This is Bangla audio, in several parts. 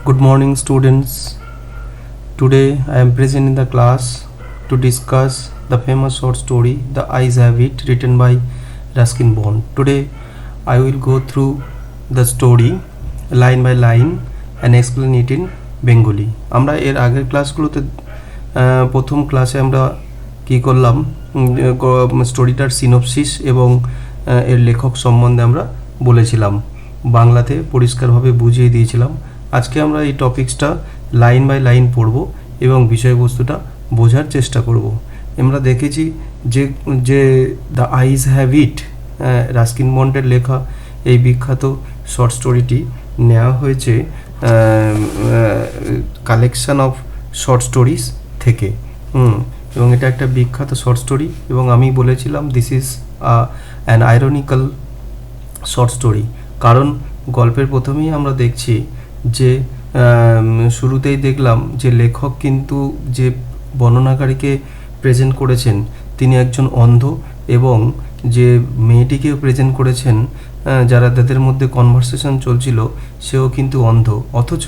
Good morning, students. Today I am present in the class to discuss the famous short story The Eyes Have It, written by Ruskin Bond. Today I will go through the story line by line and explain it in Bengali. আমরা এর আগের ক্লাসগুলোতে প্রথম ক্লাসে আমরা কি করলাম, স্টোরিটার সিনপসিস এবং এর লেখক সম্বন্ধে আমরা বলেছিলাম, বাংলাতে পরিষ্কারভাবে বুঝিয়ে দিয়েছিলাম। আজকে আমরা এই টপিকসটা লাইন বাই লাইন পড়ব এবং বিষয়বস্তুটা বোঝার চেষ্টা করব। আমরা দেখেছি যে the eyes have it, Ruskin বন্ডের লেখা এই বিখ্যাত শর্ট স্টোরিটি নেওয়া হয়েছে কালেকশন অফ শর্ট স্টোরিজ থেকে, এবং এটা একটা বিখ্যাত শর্ট স্টোরি। এবং আমি বলেছিলাম this is an ironical short story, কারণ গল্পের প্রথমেই আমরা দেখছি যে শুরুতেই দেখলাম যে লেখক কিন্তু যে বর্ণনাকারীকে প্রেজেন্ট করেছেন তিনি একজন অন্ধ, এবং যে মেয়েটিকেও প্রেজেন্ট করেছেন যারা তাদের মধ্যে কনভারসেশন চলছিল সেও কিন্তু অন্ধ, অথচ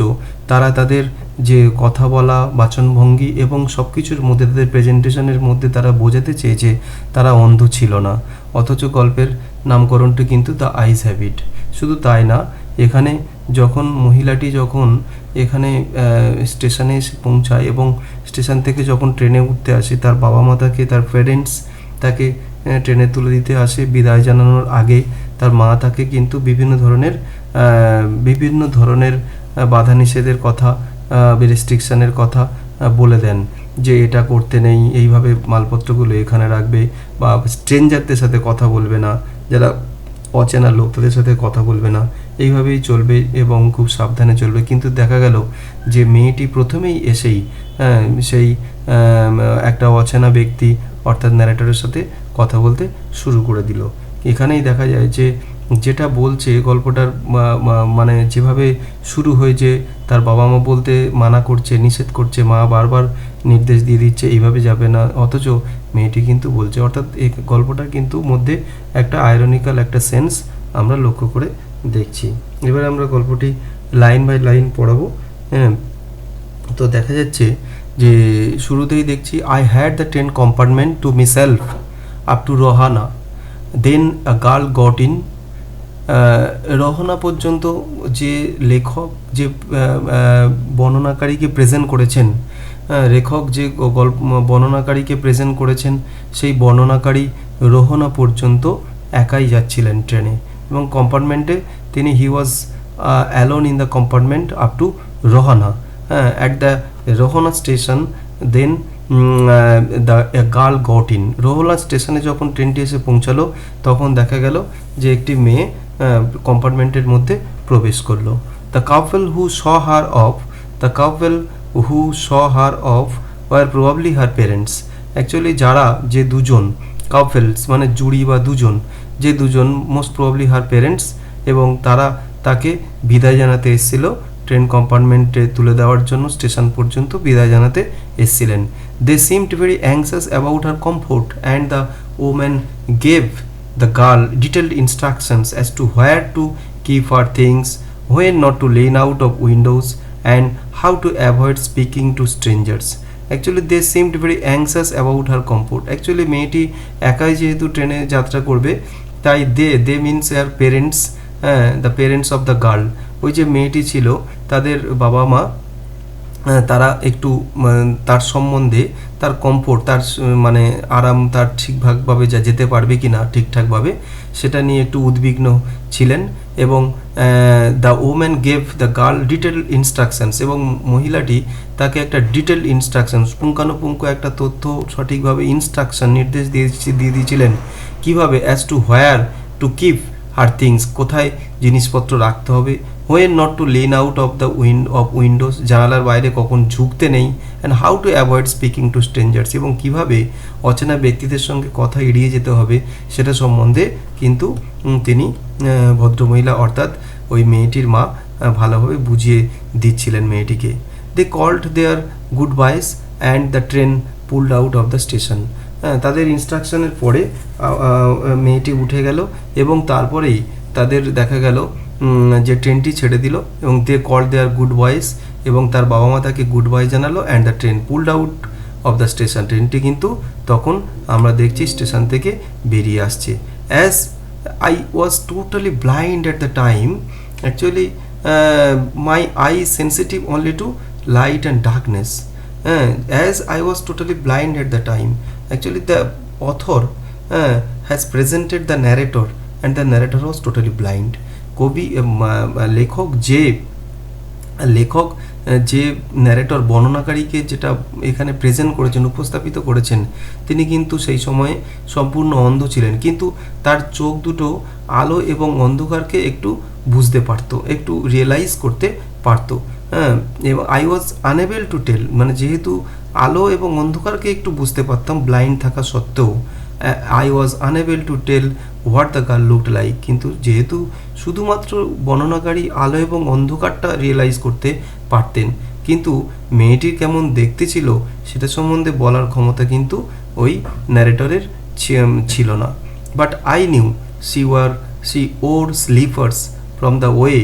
তারা তাদের যে কথা বলা, বাচনভঙ্গি এবং সব কিছুর মধ্যে তাদের প্রেজেন্টেশনের মধ্যে তারা বোঝাতে চেয়েছে তারা অন্ধ ছিল না, অথচ গল্পের নামকরণটি কিন্তু দ্য আইজ হ্যাভ ইট। শুধু তাই না, এখানে যখন মহিলাটি এখানে স্টেশনে এসে পৌঁছায় এবং স্টেশন থেকে যখন ট্রেনে উঠতে আসে, তার বাবা মা তাকে, তার প্যারেন্টস তাকে ট্রেনে তুলে দিতে আসে বিদায় জানানোর আগে, তার মা তাকে কিন্তু বিভিন্ন ধরনের বাধা নিষেধের কথা, রেস্ট্রিকশানের কথা বলে দেন যে এটা করতে নেই, এইভাবে মালপত্রগুলো এখানে রাখবে, বা স্ট্রেঞ্জারদের সাথে কথা বলবে না, যারা অচেনা লোক তাদের সাথে কথা বলবে না, এইভাবেই চলবে এবং খুব সাবধানে চলবে। কিন্তু দেখা গেল যে মেয়েটি প্রথমেই এসেই সেই একটা অচেনা ব্যক্তি অর্থাৎ ন্যারেটরের সাথে কথা বলতে শুরু করে দিল। এখানেই দেখা যায় যে যেটা বলছে গল্পটার মানে যেভাবে শুরু হয়েছে, তার বাবা মা বলতে মানা করছে, নিষেধ করছে, মা বারবার নির্দেশ দিয়ে দিচ্ছে এইভাবে যাবে না, অথচ মেয়েটি কিন্তু বলছে, অর্থাৎ এই গল্পটার কিন্তু মধ্যে একটা আয়রনিক্যাল একটা সেন্স আমরা লক্ষ্য করে দেখছি। এবার আমরা গল্পটি লাইন বাই লাইন পড়াবো। তো দেখা যাচ্ছে যে শুরুতেই দেখছি, I had the train compartment to myself up to Rohana, then a girl got in. Rohana পর্যন্ত যে লেখক যে বর্ণনাকারীকে প্রেজেন্ট করেছেন, লেখক যে বর্ণনাকারীকে প্রেজেন্ট করেছেন সেই বর্ণনাকারী রোহনা পর্যন্ত একাই যাচ্ছিলেন ট্রেনে, এবং কম্পার্টমেন্টে তিনি he was alone in the compartment up to Rohana. At the Rohana station then the girl got in. Rohana স্টেশনে যখন ট্রেনটি এসে পৌঁছালো তখন দেখা গেল যে একটি মেয়ে কম্পার্টমেন্টের মধ্যে প্রবেশ করলো। The couple who saw her off were probably her parents. Actually যারা যে দুজন কাপলস মানে জুড়ি বা দুজন, যে দুজন মোস্ট প্রবাবলি হার প্যারেন্টস, এবং তারা তাকে বিদায় জানাতে এসেছিল, ট্রেন কম্পার্টমেন্টে তুলে দেওয়ার জন্য স্টেশন পর্যন্ত বিদায় জানাতে এসেছিলেন। They seemed very anxious about her comfort and the woman gave the girl detailed instructions as to where to keep her things, when not to lean out of windows, and how to avoid speaking to strangers. Actually they seemed very anxious about her comfort. Actually মেয়েটি একাই যেহেতু ট্রেনে যাত্রা করবে, তাই they means her parents, the parents of the girl, ওই যে মেয়েটি ছিল তাদের বাবা মা, তারা একটু তার সম্বন্ধে, তার কমফোর্ট, তার মানে আরাম, তার ঠিকভাবে যেতে পারবে কি না ঠিকঠাকভাবে সেটা নিয়ে একটু উদ্বিগ্ন ছিলেন। এবং the woman gave the girl detail instructions, এবং মহিলাটি তাকে একটা ডিটেল ইনস্ট্রাকশনস, পুঙ্খানুপুঙ্খ একটা তথ্য সঠিকভাবে নির্দেশ দিয়ে দিয়েছিলেন কীভাবে, as to where to keep her things, কোথায় জিনিসপত্র রাখতে হবে, when not to lean out of the windows, জানালার বাইরে কখন ঝুঁকতে নেই, and how to avoid speaking to strangers, এবং কিভাবে অচেনা ব্যক্তিদের সঙ্গে কথা এড়িয়ে যেতে হবে সেটা সম্বন্ধে কিন্তু তিনি ভদ্রমহিলা অর্থাৎ ওই মেয়েটির মা ভালোভাবে বুঝিয়ে দিচ্ছিলেন মেয়েটিকে। They called their goodbyes and the train pulled out of the station. তাদের ইনস্ট্রাকশনের পরে মেয়েটি উঠে গেল এবং তারপরেই তাদের দেখা গেল যে ট্রেনটি ছেড়ে দিল, এবং দে কল দেয়ার গুড বয়েস, এবং তার বাবা মা তাকে গুড বাই জানালো and the train pulled out of the station. ট্রেনটি কিন্তু তখন আমরা দেখছি স্টেশন থেকে বেরিয়ে আসছে। As I was totally blind at the time, actually my eye sensitive only to light and darkness. As I was totally blind at the time, actually the author has presented the narrator and the narrator was totally blind. কবি লেখক যে ন্যারেটর বর্ণনাকারীকে যেটা এখানে প্রেজেন্ট করেছেন, উপস্থাপিত করেছেন, তিনি কিন্তু সেই সময়ে সম্পূর্ণ অন্ধ ছিলেন, কিন্তু তার চোখ দুটো আলো এবং অন্ধকারকে একটু বুঝতে পারতো, একটু রিয়েলাইজ করতে পারতো। এবং I was unable to tell, মানে যেহেতু আলো এবং অন্ধকারকে একটু বুঝতে পারতাম ব্লাইন্ড থাকা সত্ত্বেও, I was unable to tell what the girl looked like, কিন্তু যেহেতু শুধুমাত্র বর্ণনাকারী আলো এবং অন্ধকারটা রিয়েলাইজ করতে পারতেন, কিন্তু মেয়েটির কেমন দেখতে ছিল সেটা সম্বন্ধে বলার ক্ষমতা কিন্তু ওই ন্যারেটরের ছিল না। But I knew she wore slippers from the way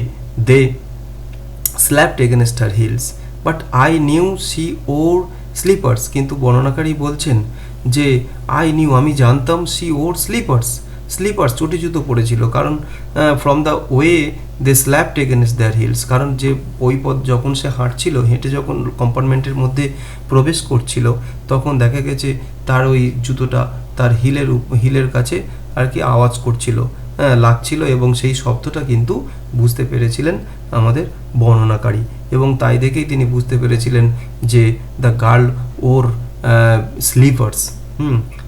they slapped against her heels, but I knew she wore slippers, কিন্তু বর্ণনাকারী বলছেন যে আই নিউ, আমি জানতাম, she wore slippers, চটি জুতো পরেছিল, কারণ from the way they slapped against their heels, কারণ যে ওই পথ যখন সে হাঁটছিল, হেঁটে যখন কম্পার্টমেন্টের মধ্যে প্রবেশ করছিল, তখন দেখা গেছে তার ওই জুতোটা তার হিলের কাছে আর কি আওয়াজ করছিল, লাগছিল, এবং সেই শব্দটা কিন্তু বুঝতে পেরেছিলেন আমাদের বর্ণনাকারী, এবং তাই দেখেই তিনি বুঝতে পেরেছিলেন যে দ্য গার্ল ওর স্লিপার্স।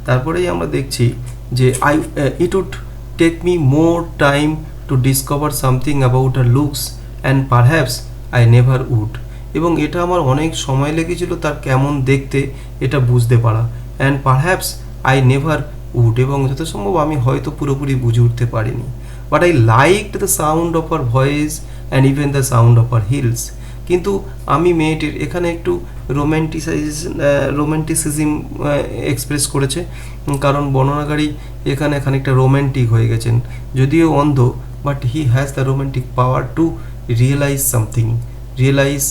তারপরেই আমরা দেখছি যে it would take me more time to discover something about her looks and perhaps I never would, এবং এটা আমার অনেক সময় লেগেছিল তার কেমন দেখতে এটা বুঝতে পারা, and perhaps I never would, এবং যথাসম্ভব আমি হয়তো পুরোপুরি বুঝে উঠতে পারিনি। But I liked the sound of her voice and even the sound of her heels, কিন্তু আমি মেয়েটির এখানে একটু রোম্যান্টিসিজম এক্সপ্রেস করেছে, কারণ বর্ণনাকারী এখানে খানিকটা রোম্যান্টিক হয়ে গেছেন, যদিও অন্ধ, but he has the romantic power to realise something, realise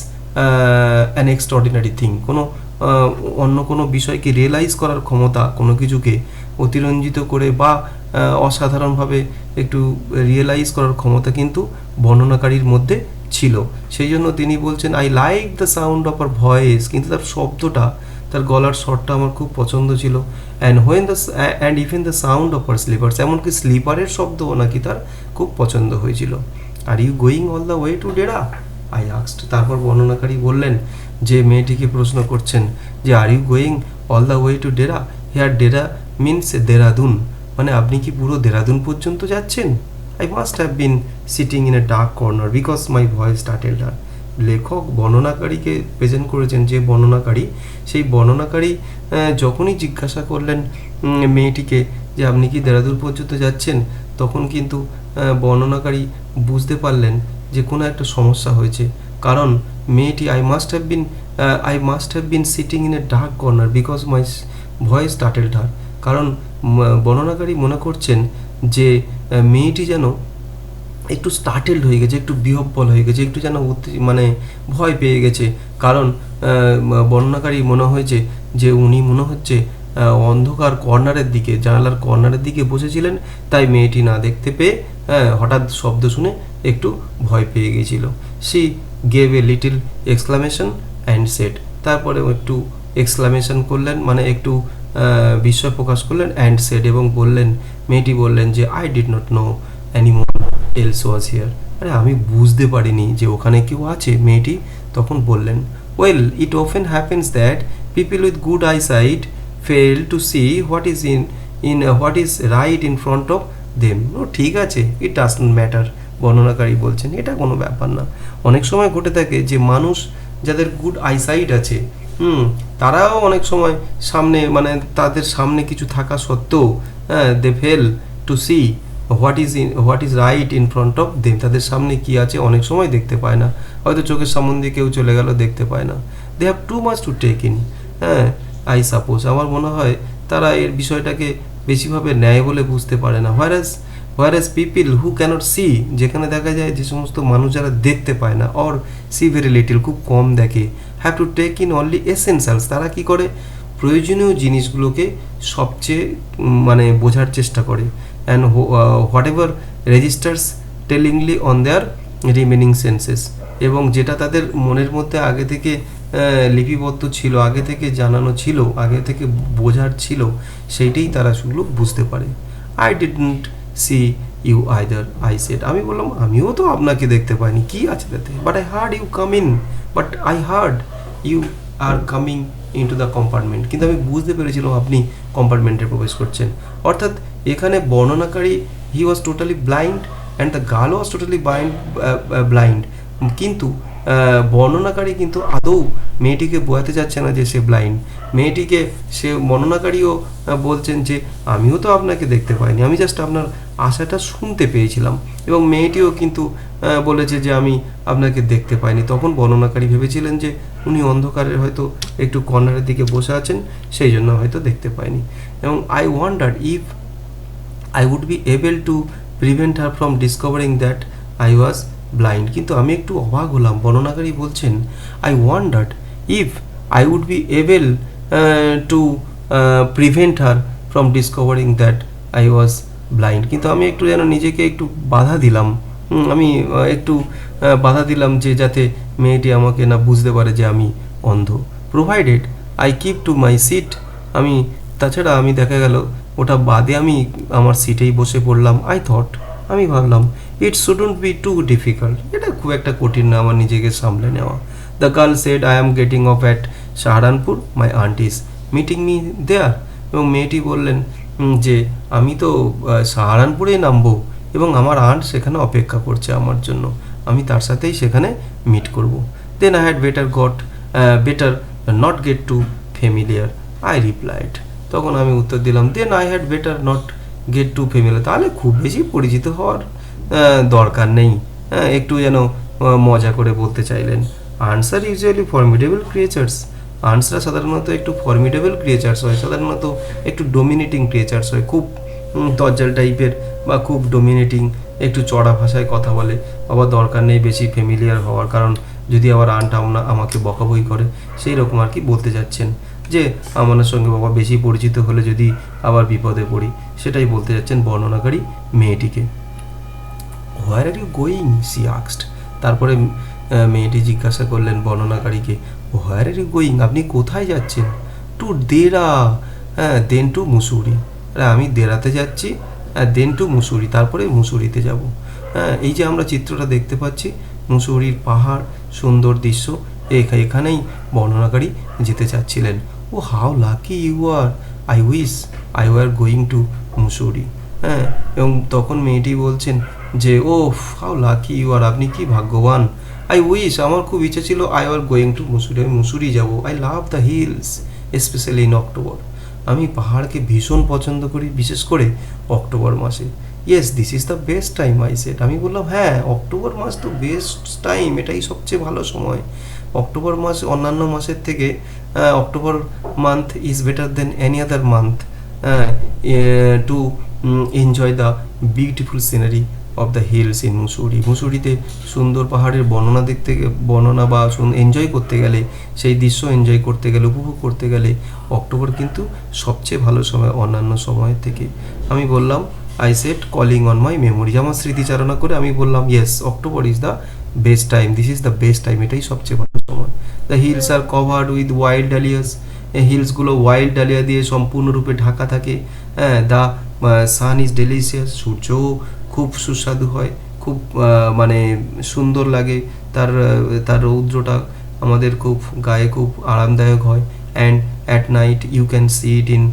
an extraordinary thing, অন্য কোনো বিষয়কে রিয়েলাইজ করার ক্ষমতা, কোনো কিছুকে অতিরঞ্জিত করে বা অসাধারণভাবে একটু রিয়েলাইজ করার ক্ষমতা কিন্তু বর্ণনাকারীর মধ্যে ছিল। সেই জন্য তিনি বলছেন I like the sound of her voice, কিন্তু তার শব্দটা, তার গলার স্বরটা আমার খুব পছন্দ ছিল, and even the sound of her slippers, এমনকি স্লিপারের শব্দও নাকি তার খুব পছন্দ হয়েছিল। Are you going all the way to Dehra, I asked, তারপর বর্ণনাকারী বললেন, যে মেয়েটিকে প্রশ্ন করছেন যে are you going all the way to Dehra, here Dehra means Dehradun, মানে আপনি কি পুরো দেরাদুন পর্যন্ত যাচ্ছেন? I must have been sitting in a dark corner because my voice startled হার। লেখক বর্ণনাকারীকে প্রেজেন্ট করেছেন, যে বর্ণনাকারী, সেই বর্ণনাকারী যখনই জিজ্ঞাসা করলেন মেয়েটিকে যে আপনি কি দেরাদুন পর্যন্ত যাচ্ছেন, তখন কিন্তু বর্ণনাকারী বুঝতে পারলেন যে কোনো একটা সমস্যা হয়েছে, কারণ মেয়েটি I must have been sitting in a dark corner because my voice startled her, কারণ বর্ণনাকারী মনে করছেন যে মেয়েটি যেন একটু স্টার্টেলড হয়ে গেছে, একটু বিহ্বল হয়ে গেছে, একটু যেন মানে ভয় পেয়ে গেছে, কারণ বর্ণনাকারী মনে হয়েছে যে উনি মনে হচ্ছে অন্ধকার কর্নারের দিকে, জানালার কর্নারের দিকে বসেছিলেন, তাই মেয়েটি না দেখতে পেয়ে হঠাৎ শব্দ শুনে একটু ভয় পেয়ে গেছিল। C gave a little exclamation and said, তারপরে একটু এক্সক্লামেশন করলেন, মানে একটু বিস্ময় প্রকাশ করলেন, অ্যান্ড সেড, এবং বললেন, মেয়েটি বললেন যে I did not know anyone else was here, আরে আমি বুঝতে পারিনি যে ওখানে কেউ আছে। মেয়েটি তখন বললেন, well it often happens that people with good eyesight fail to see what is right in front of them. ও ঠিক আছে, ইট ডাজন্ট ম্যাটার, বর্ণনাকারী বলছেন এটা কোনো ব্যাপার না। অনেক সময় ঘটে থাকে যে মানুষ যাদের গুড আইসাইট আছে, তারাও অনেক সময় সামনে, মানে তাদের সামনে কিছু থাকা সত্ত্বেও they fail to see what is right in front of them, তাদের সামনে কি আছে অনেক সময় দেখতে পায় না, হয়তো চোখের সামনে দিয়ে কেউ চলে গেল, দেখতে পায় না। They have too much to take in, I suppose, আমার মনে হয় তারা এর বিষয়টাকে বেশিভাবে নেয় বলে বুঝতে পারে না। Whereas where as people who cannot see, যেখানে দেখা যায় যে সমস্ত মানুষ যারা দেখতে পায় না, অর সি ভেরি লিটিল, খুব কম দেখে, have to take in only essentials, তারা কি করে প্রয়োজনীয় জিনিসগুলোকে সবচেয়ে মানে বোঝার চেষ্টা করে, and whatever registers tellingly on their remaining senses, এবং যেটা তাদের মনের মধ্যে আগে থেকে লিপিবদ্ধ ছিল, আগে থেকে জানানো ছিল, আগে থেকে বোঝার ছিল, সেইটাই তারা সেগুলো বুঝতে পারে। I didn't see you either, I said, আমি বললাম আমিও তো আপনাকে দেখতে পাইনি, কি আছে তাতে, but I heard you come in, but I heard you are coming into the compartment, কিন্তু আমি বুঝতে পেরেছিলাম আপনি কম্পার্টমেন্টে প্রবেশ করছেন। অর্থাৎ এখানে বর্ণনাকারী he was totally blind and the girl was totally blind, কিন্তু বর্ণনাকারী কিন্তু আদৌ মেয়েটিকে বোঝাতে চাচ্ছে না যে সে ব্লাইন্ড, মেয়েটিকে সে বর্ণনাকারীও বলছেন যে আমিও তো আপনাকে দেখতে পাইনি, আমি জাস্ট আপনার আশাটা শুনতে পেয়েছিলাম, এবং মেয়েটিও কিন্তু বলেছে যে আমি আপনাকে দেখতে পাইনি। তখন বর্ণনাকারী ভেবেছিলেন যে উনি অন্ধকারের হয়তো একটু কর্নারের দিকে বসে আছেন, সেই জন্য হয়তো দেখতে পাইনি, এবং I wonder if I would be able to prevent her from discovering that I was blind, কিন্তু আমি একটু অবাক হলাম, বর্ণনাকারী বলছেন I wondered if I would be able to prevent her from discovering that I was blind, কিন্তু আমি একটু যেন নিজেকে একটু বাধা দিলাম, আমি একটু বাধা দিলাম যে যাতে মেয়েটি আমাকে না বুঝতে পারে যে আমি অন্ধ। Provided I keep to my seat, আমি তাছাড়া আমি দেখা গেল ওটা বাদে আমি আমার সিটেই বসে পড়লাম। আই থট, আমি ভাবলাম it shouldn't be too difficult, এটা খুব একটা কঠিন না আমার নিজেকে সামলে নেওয়া। The girl said I am getting off at Saharanpur, my aunt is meeting me there, এবং মেয়েটি বললেন যে আমি তো সাহারানপুরেই নামবো এবং আমার আন্ট সেখানে অপেক্ষা করছে আমার জন্য, আমি তার সাথেই সেখানে মিট করব। Then I had better not get too familiar, I replied, তখন আমি উত্তর দিলাম then I had better not get too familiar, তাহলে খুব বেশি পরিচিত হওয়ার দরকার নেই, একটু যেন মজা করে বলতে চাইলেন। Answer usually formidable creatures, answer সাধারণত একটু ফর্মিডেবল ক্রিয়েচার্স হয়, সাধারণত একটু ডোমিনেটিং ক্রিয়েচার্স হয়, খুব দজ্জাল টাইপের বা খুব ডোমিনেটিং, একটু চড়া ভাষায় কথা বলে, আবার দরকার নেই বেশি ফ্যামিলিয়ার হওয়ার, কারণ যদি আবার আনটা আমাকে বকাবই করে, সেই রকম আর কি বলতে যাচ্ছেন যে আমার সঙ্গে বাবা বেশি পরিচিত হলে যদি আবার বিপদে পড়ি, সেটাই বলতে যাচ্ছেন বর্ণনাকারী মেয়েটিকে। Where are you going she asked, তারপরে মেয়েটি জিজ্ঞাসা করলেন বর্ণনাকারীকে হোয়ার আর ইউ গোয়িং, আপনি কোথায় যাচ্ছেন? টু দেরা, দেন টু মুসুরি, আমি দেরাতে যাচ্ছি, দেন টু মুসুরি, তারপরে মুসুরিতে যাব। এই যে আমরা চিত্রটা দেখতে পাচ্ছি মুসুরির পাহাড়, সুন্দর দৃশ্য, এখানেই বর্ণনাকারী যেতে চাচ্ছিলেন। Oh how lucky you are, I wish I were going to Mussoorie, এবং তখন মেয়েটি বলছেন যে oh how lucky you are, আপনি কি ভাগ্যবান। আই উইশ, আমার খুব ইচ্ছা ছিল I were going to Mussoorie, আমি মুসুরি যাব। I love the hills specially in October, আমি পাহাড়কে ভীষণ পছন্দ করি, বিশেষ করে অক্টোবর মাসে। Yes this is the best time, I said, আমি বললাম হ্যাঁ অক্টোবর মাস তো বেস্ট টাইম, এটাই সবচেয়ে ভালো সময়। অক্টোবর মাস অন্যান্য মাসের থেকে October month is better than any other month to enjoy the beautiful scenery of the hills in Mussoorie. মুসুরিতে সুন্দর পাহাড়ের বর্ণনা বা এনজয় করতে গেলে, সেই দৃশ্য এনজয় করতে গেলে, উপভোগ করতে গেলে অক্টোবর কিন্তু সবচেয়ে ভালো সময় অন্যান্য সময়ের থেকে। আমি বললাম I said calling on my memories, আমার স্মৃতিচারণা করে আমি বললাম yes October is the best time, this is the best time, এটাই সবচেয়ে ভালো সময়। The hills are covered with wild dahlias, এই হিলসগুলো ওয়াইল্ড ডালিয়া দিয়ে সম্পূর্ণরূপে ঢাকা থাকে। দ্য সান ইজ ডেলিশিয়াস, সূর্যও খুব সুস্বাদু হয়, খুব মানে সুন্দর লাগে, তার রৌদ্রটা আমাদের খুব গায়ে খুব আরামদায়ক হয়। And at night you can see it in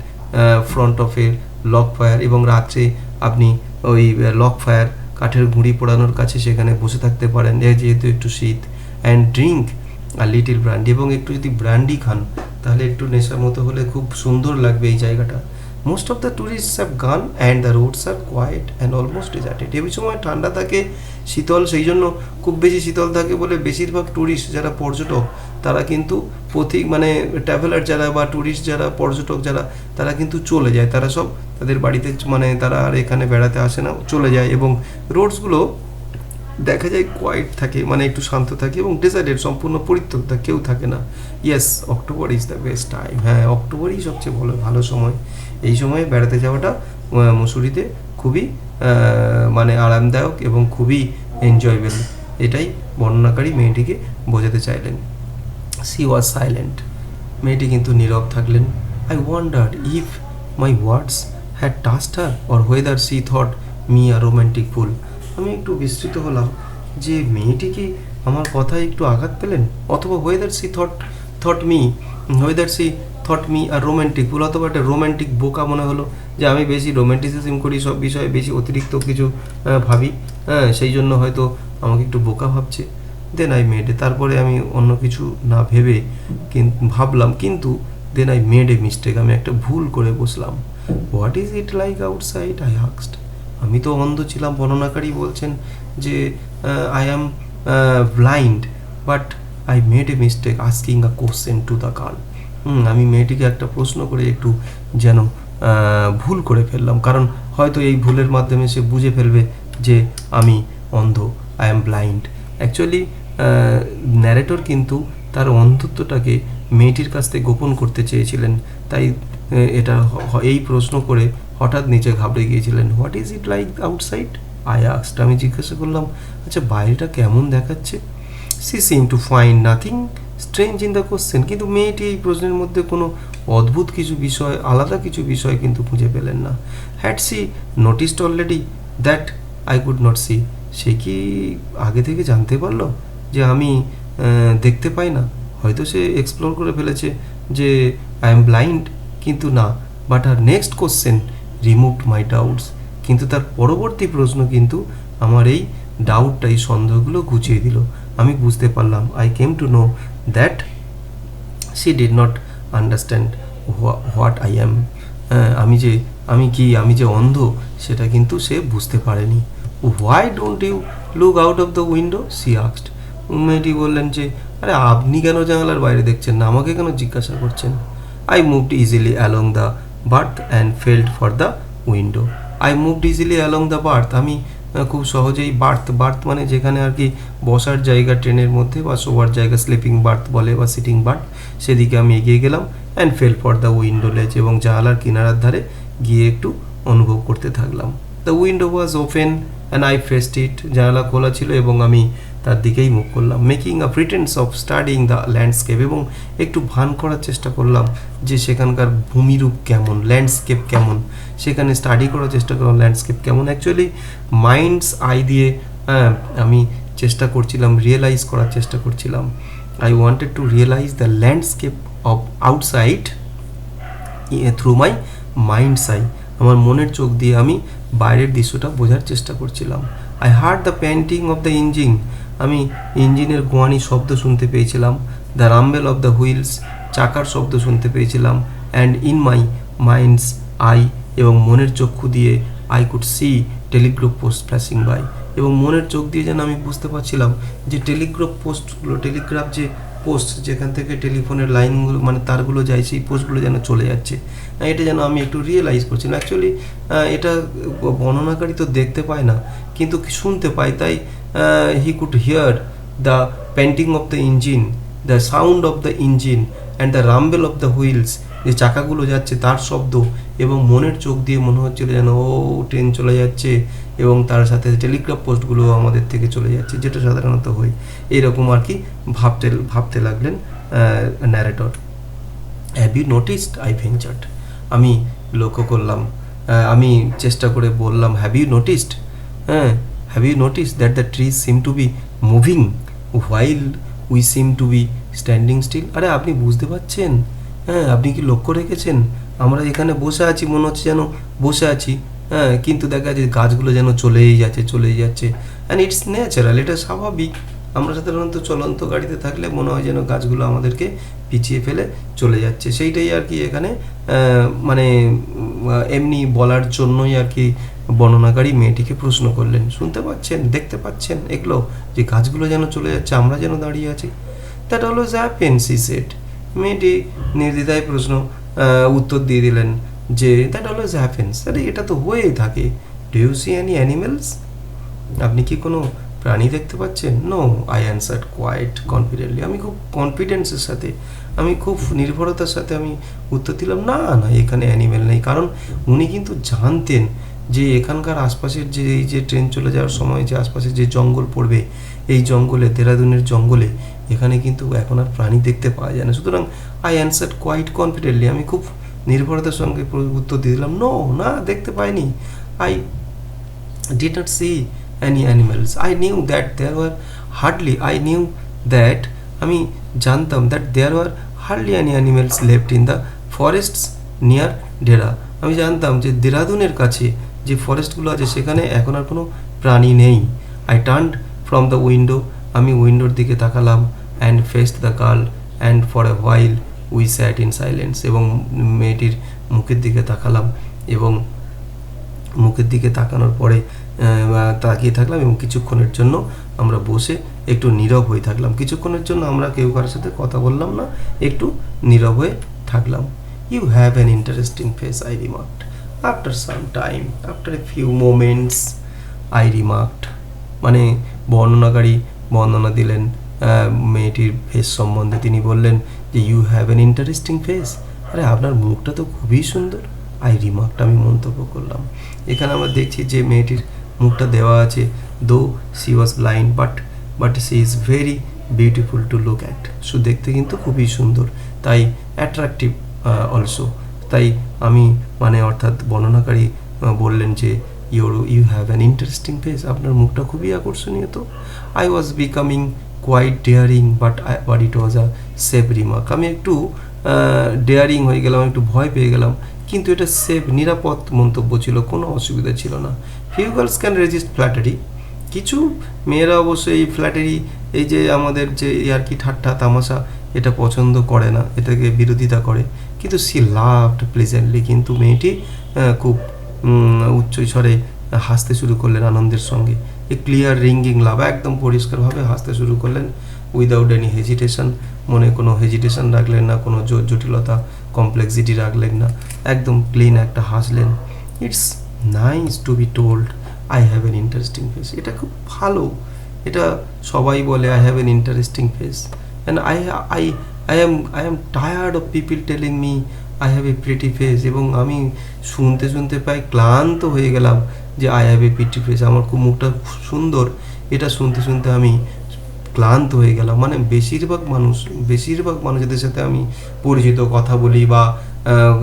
front of a log fire, এবং রাত্রে আপনি ওই লক ফায়ার কাঠের গুঁড়ি পোড়ানোর কাছে সেখানে বসে থাকতে পারেন, যেহেতু একটু শীত। And drink a little brandy, এবং একটু যদি ব্র্যান্ডি খান তাহলে একটু নেশার মতো হলে খুব সুন্দর লাগবে এই জায়গাটা। Most of the tourists have gone and the roads are quiet and almost deserted, এই সময় ঠান্ডা থাকে, শীতল, সেই জন্য খুব বেশি শীতল থাকে বলে বেশিরভাগ ট্যুরিস্ট যারা পর্যটক তারা কিন্তু ট্রাভেলার যারা বা ট্যুরিস্ট যারা পর্যটক যারা তারা কিন্তু চলে যায়, তারা সব তাদের বাড়িতে মানে তারা আর এখানে বেড়াতে আসে না, চলে যায়। এবং রোডসগুলো দেখা যায় কোয়াইট থাকে, মানে একটু শান্ত থাকে এবং ডেজার্টেড, সম্পূর্ণ পরিত্যক্ত, কেউ থাকে না। Yes, October is the best time. হ্যাঁ, অক্টোবরই সবচেয়ে ভালো সময়। এই সময়ে বেড়াতে যাওয়াটা মুসুরিতে খুবই মানে আরামদায়ক এবং খুবই এনজয়েবল, এটাই বর্ণনাকারী মেয়েটিকে বোঝাতে চাইলেন। সি ওয়াজ সাইলেন্ট, মেয়েটি কিন্তু নীরব থাকলেন। I wondered if my words had touched her or whether she thought me a romantic fool. আমি একটু বিস্মিত হলাম যে মেয়েটি কি আমার কথায় একটু আঘাত পেলেন, অথবা whether she thought me R romantic ফুল, অথবা একটা রোম্যান্টিক বোকা মনে হলো, যে আমি বেশি রোম্যান্টিসিজম করি, সব বিষয়ে বেশি অতিরিক্ত কিছু ভাবি, হ্যাঁ, সেই জন্য হয়তো আমাকে একটু বোকা ভাবছে। দেন আই মেড, তারপরে আমি অন্য কিছু না ভেবে ভাবলাম, কিন্তু then I made a mistake, আমি একটা ভুল করে বসলাম। What is it like outside, I asked. আমি তো অন্ধ ছিলাম, বর্ণনাকারী বলছেন যে I am blind, but I made a mistake asking a question to the girl. আমি মেয়েটিকে একটা প্রশ্ন করে একটু যেন ভুল করে ফেললাম, কারণ হয়তো এই ভুলের মাধ্যমে সে বুঝে ফেলবে যে আমি অন্ধ, I am blind. Actually narrator কিন্তু তার অন্ধত্বটাকে মেয়েটির কাছ থেকে গোপন করতে চেয়েছিলেন, তাই এটা এই প্রশ্ন করে হঠাৎ নিচে ঘাবড়ে গিয়েছিলেন। What is it like outside, I asked. আমি জিজ্ঞাসা করলাম, আচ্ছা বাইরেটা কেমন দেখাচ্ছে? She seemed to find nothing strange in the question. কিন্তু মেয়েটি এই প্রশ্নের মধ্যে কোনো অদ্ভুত কিছু বিষয়, আলাদা কিছু বিষয় কিন্তু খুঁজে পেলেন না। Had she noticed already that I could not see. সে কি আগে থেকে জানতে পারলো যে আমি দেখতে পাই না? হয়তো সে এক্সপ্লোর করে ফেলেছে যে আই এম ব্লাইন্ড, কিন্তু না। But her next question removed my doubts. কিন্তু তার পরবর্তী প্রশ্ন কিন্তু আমার এই ডাউটটা, এই সন্দেহগুলো ঘুচিয়ে দিল। আমি বুঝতে পারলাম, I came to know that she did not understand what I am. আমি যে অন্ধ সেটা কিন্তু সে বুঝতে পারেনি। Why don't you look out of the window, she asked. মেয়েটি বললেন যে, আরে আপনি কেন জানালার বাইরে দেখছেন না, আমাকে কেন জিজ্ঞাসা করছেন? I moved easily along the berth and felt for the window. I moved easily along the berth, আমি খুব সহজেই বার্থ মানে যেখানে আর কি বসার জায়গা ট্রেনের মধ্যে বা শোয়ার জায়গা, স্লিপিং বার্থ বলে বা সিটিং বার্থ, সেদিকে আমি এগিয়ে গেলাম। And fail for the window লেজ, এবং জানালার কিনারার ধারে গিয়ে একটু অনুভব করতে থাকলাম। The window was open and I faced it. জানালা খোলা ছিল এবং আমি তার দিকেই মুখ করলাম। Making a pretence of studying the landscape, এবং একটু ভান করার চেষ্টা করলাম যে সেখানকার ভূমিরূপ কেমন, ল্যান্ডস্কেপ কেমন, সেখানে স্টাডি করার চেষ্টা করলাম ল্যান্ডস্কেপ কেমন। অ্যাকচুয়ালি মাইন্ডস আই দিয়ে আমি চেষ্টা করছিলাম, রিয়েলাইজ করার চেষ্টা করছিলাম। I wanted to realise the landscape of outside through my mind's eye. আমার মনের চোখ দিয়ে আমি বাইরের দৃশ্যটা বোঝার চেষ্টা করছিলাম। I heard the panting of the engine, আমি ইঞ্জিনের গোয়ানি শব্দ শুনতে পেয়েছিলাম। The rumble of the wheels, চাকার শব্দ শুনতে পেয়েছিলাম। And in my mind's eye, এবং মনের চক্ষু দিয়ে I could see telegraph post flashing by, এবং মনের চোখ দিয়ে যেন আমি বুঝতে পারছিলাম যে টেলিগ্রাফ পোস্টগুলো, টেলিগ্রাফ যে পোস্ট যেখান থেকে টেলিফোনের লাইনগুলো মানে তারগুলো যায়, সেই পোস্টগুলো যেন চলে যাচ্ছে। এটা যেন আমি একটু রিয়েলাইজ করছিলাম। অ্যাকচুয়ালি এটা বর্ণনাকারী তো দেখতে পায় না, কিন্তু শুনতে পায়, তাই he could hear the panting of the engine, the sound of the engine and the rumble of the wheels, যে চাকাগুলো যাচ্ছে তার শব্দ, এবং মনের চোখ দিয়ে মনে হচ্ছিল যেন ও ট্রেন চলে যাচ্ছে, এবং তার সাথে টেলিগ্রাফ পোস্টগুলো আমাদের থেকে চলে যাচ্ছে, যেটা সাধারণত হয়। এইরকম আর কি ভাবতে লাগলেন narrator. Have you noticed, I ventured, আমি লক্ষ্য করলাম, আমি চেষ্টা করে বললাম, have you noticed, have you noticed that the trees seem to be moving while we seem to be standing still. আরে আপনি বুঝতে পারছেন, আপনি কি লক্ষ্য রেখেছেন, আমরা এখানে বসে আছি, মনে হচ্ছে যেন বসে আছি, কিন্তু দেখা যাচ্ছে গাছগুলো যেন চলেই যাচ্ছে। অ্যান্ড ইটস ন্যাচারাল, এটা স্বাভাবিক। আমরা সাধারণত চলন্ত গাড়িতে থাকলে মনে হয় যেন গাছগুলো আমাদেরকে পিছিয়ে ফেলে চলে যাচ্ছে। সেইটাই আর কি এখানে মানে এমনি বলার জন্যই আর কি বর্ণনাকারী মেয়েটিকে প্রশ্ন করলেন, শুনতে পাচ্ছেন, দেখতে পাচ্ছেন এগুলো, যে গাছগুলো যেন চলে যাচ্ছে, আমরা যেন দাঁড়িয়ে আছি। That always happens, he said. মেয়েটি নির্দ্বিধায় উত্তর দিয়ে দিলেন, যে দ্যাট অলওয়েজ হ্যাপেন্স, আরে এটা তো হয়েই থাকে। Do you see any animals? আপনি কি কোনো প্রাণী দেখতে পাচ্ছেন? No, I answered quite confidently. আমি খুব কনফিডেন্সের সাথে, আমি খুব নির্ভরতার সাথে আমি উত্তর দিলাম, না না, এখানে অ্যানিমেল নেই। কারণ উনি কিন্তু জানতেন যে এখানকার আশপাশের যে এই যে ট্রেন চলে যাওয়ার সময় যে আশপাশে যে জঙ্গল পড়বে, এই জঙ্গলে, দেরাদুনের জঙ্গলে, এখানে কিন্তু এখন আর প্রাণী দেখতে পাওয়া যায় না। সুতরাং আই অ্যান্সার্ড কোয়াইট কনফিডেন্টলি, আমি খুব নির্ভরতার সঙ্গে উত্তর দিয়ে দিলাম, নো, না, দেখতে পাইনি। I did not see any animals. I knew that there were hardly, I knew that, আমি জানতাম that there were hardly any animals left in the forests near Dera. আমি জানতাম যে দেরাদুনের কাছে যে ফরেস্টগুলো আছে সেখানে এখন আর কোনো প্রাণী নেই। I turned from the window, আমি উইন্ডোর দিকে তাকালাম, and faced the girl, and for a while we sat in silence, এবং মেয়েটির মুখের দিকে তাকালাম, এবং মুখের দিকে তাকানোর পরে তাকিয়ে থাকলাম, এবং কিছুক্ষণের জন্য আমরা বসে একটু নীরব হয়ে থাকলাম। কিছুক্ষণের জন্য আমরা কেউ কারোর সাথে কথা বললাম না, একটু নীরব হয়ে থাকলাম। You have an interesting face, I remarked. After some time, after a few moments, I remarked, মানে বর্ণনাকারী বর্ণনা দিলেন মেয়েটির ফেস সম্বন্ধে। তিনি বললেন যে you have an interesting face, আরে আপনার মুখটা তো খুবই সুন্দর। আই রিমার্কড, আমি মন্তব্য করলাম। এখানে আমরা দেখছি যে মেয়েটির মুখটা দেওয়া আছে, though she was blind but she is very beautiful to look at, so দেখতে কিন্তু খুবই সুন্দর, তাই অ্যাট্রাকটিভ অলসো। তাই আমি মানে অর্থাৎ বর্ণনাকারী বললেন যে you have an interesting face, আপনার মুখটা খুবই আকর্ষণীয়। তো I was becoming quite daring but it was a safe remark, আমি একটু ডেয়ারিং হয়ে গেলাম, একটু ভয় পেয়ে গেলাম, কিন্তু এটা সেফ, নিরাপদ মন্তব্য ছিল, কোনো অসুবিধা ছিল না। Few girls can resist flattery, কিছু মেয়েরা অবশ্যই এই ফ্ল্যাটারি, এই যে আমাদের যে আর কি ঠাট্টা তামাশা, এটা পছন্দ করে না, এটাকে বিরোধিতা করে, কিন্তু সি লাভড প্লেজেন্টলি, কিন্তু মেয়েটি খুব উচ্চ স্বরে হাসতে শুরু করলেন আনন্দের সঙ্গে। এ ক্লিয়ার রিঙ্গিং লাভ, একদম পরিষ্কারভাবে হাসতে শুরু করলেন, উইদাউট এনি হেজিটেশন, মনে কোনো হেজিটেশন রাখলেন না, কোনো জটিলতা কমপ্লেক্সিটি রাখলেন না, একদম ক্লিন একটা হাসলেন। It's nice to be told I have an interesting face, এটা খুব ভালো, এটা সবাই বলে I have an interesting face, and I am tired of people telling me I have a pretty face, এবং আমি শুনতে শুনতে প্রায় ক্লান্ত হয়ে গেলাম যে I have a pretty face, আমার খুব মুখটা সুন্দর, এটা শুনতে শুনতে আমি ক্লান্ত হয়ে গেলাম। মানে বেশিরভাগ মানুষদের সাথে আমি পরিচিত, কথা বলি বা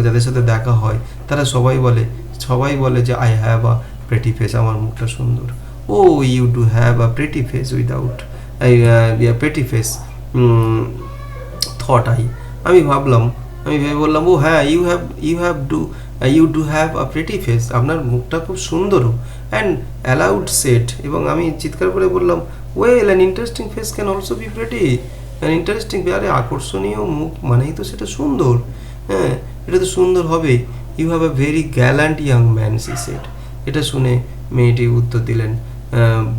যাদের সাথে দেখা হয়, তারা সবাই বলে যে I have a pretty face, আমার মুখটা সুন্দর। Oh you do have a pretty face without pretty face thought আমি ভেবে বললাম, ও হ্যাঁ, you do have a pretty face, আপনার মুখটা খুব সুন্দরও। অ্যান্ড অ্যালাউড সেট, এবং আমি চিৎকার করে বললাম, well an interesting face can also be pretty, an interesting, আরে আকর্ষণীয় মুখ মানেই তো সেটা সুন্দর, হ্যাঁ এটা তো সুন্দর হবে। You have a very gallant young man, she said, এটা শুনে মেয়েটি উত্তর দিলেন,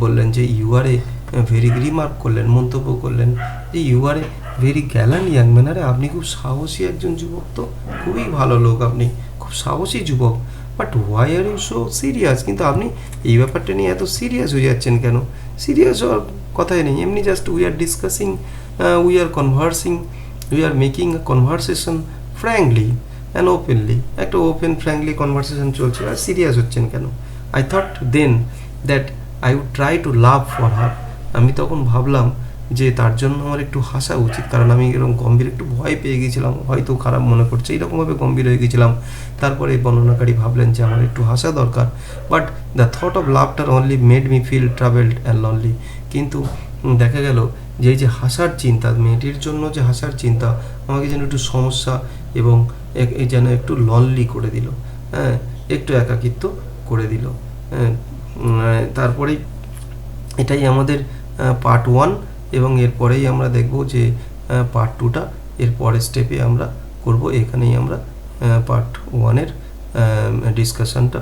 বললেন যে you are a very, remark করলেন, মন্তব্য করলেন যে you are a very gallant young man, আরে আপনি খুব সাহসী একজন যুবক, তো খুবই ভালো লোক, আপনি খুব সাহসী যুবক, but why are you so serious, কিন্তু আপনি এই ব্যাপারটা নিয়ে এত সিরিয়াস হয়ে যাচ্ছেন কেন? সিরিয়াস হওয়ার কথাই নেই, এমনি just we are discussing, we are conversing, we are making a conversation frankly and openly, একটা ওপেন ফ্র্যাঙ্কলি কনভারসেশন চলছে, আর সিরিয়াস হচ্ছেন কেন? I thought then that I would try to love for her, আমি তখন ভাবলাম যে তার জন্য আমার একটু হাসা উচিত, কারণ আমি এরকম গম্ভীর, একটু ভয় পেয়ে গেছিলাম, হয়তো খারাপ মনে করছে, এইরকমভাবে গম্ভীর হয়ে গেছিলাম। তারপরে বর্ণনাকারী ভাবলেন যে আমার একটু হাসা দরকার, but the thought of laughter only made me feel troubled and lonely, কিন্তু দেখা গেল যে এই যে হাসার চিন্তা, মেয়েটির জন্য যে হাসার চিন্তা আমাকে যেন একটু সমস্যা এবং যেন একটু লনলি করে দিল, হ্যাঁ একটু একাকিত্ব করে দিল। তারপরেই এটাই আমাদের পার্ট 1, এবং এরপরেই আমরা দেখব যে পার্ট 2টা এর পরের স্টেপে আমরা করব। এখানেই আমরা পার্ট 1-এর ডিসকাশনটা